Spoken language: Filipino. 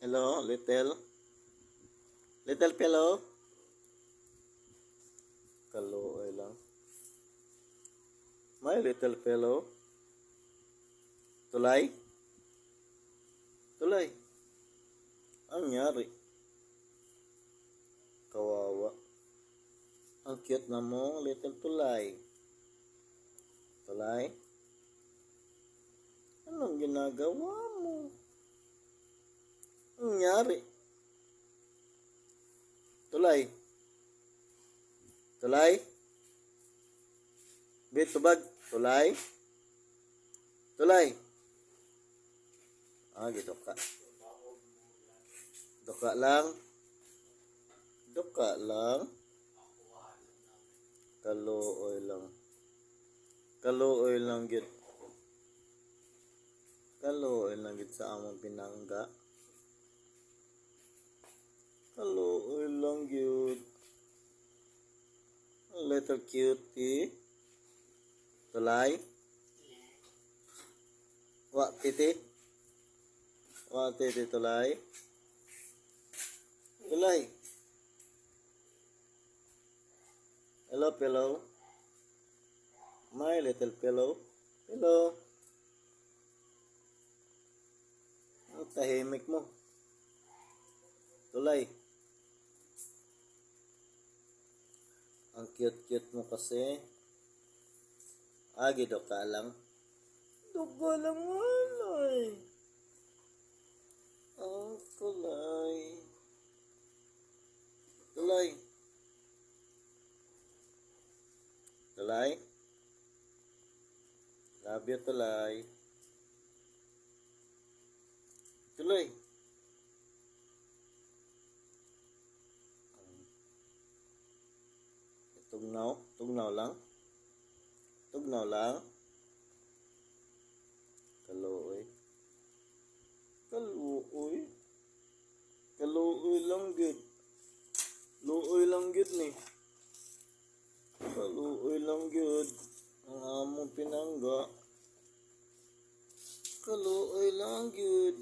Hello, little fellow. Kaluoy lang. My little fellow. Tulay? Tulay. Ang nyari? Kawawa. Ang cute na mo, little tulay. Tulay? Anong ginagawa mo? Ang nyari? Tulay? Tulay? Bitubag? Tulay? Tulay? Gitu ka. Duka lang. Duka lang. Kaluoy lang. Kaluoy lang gid. Kaluoy lang gid sa among pinangga. Kaluoy lang gid. Little cutie. Tulay? Wa titi? Wa titi tulay? Tulay? Hello, pillow. My little pillow. Hello. Ang tahimik mo. Tulay. Ang cute-cute mo kasi. Duka lang. Duka lang walay. Ang tulay. Tulay. Tulay. Love you, tulay. Tulay. Tugnaw lang. Tugnaw lang. Kaluoy. Kaluoy. Kaluoy lang gid. Luoy lang gid ni. Kaluoy lang gid. Ang among pinangga. Kaluoy lang gid.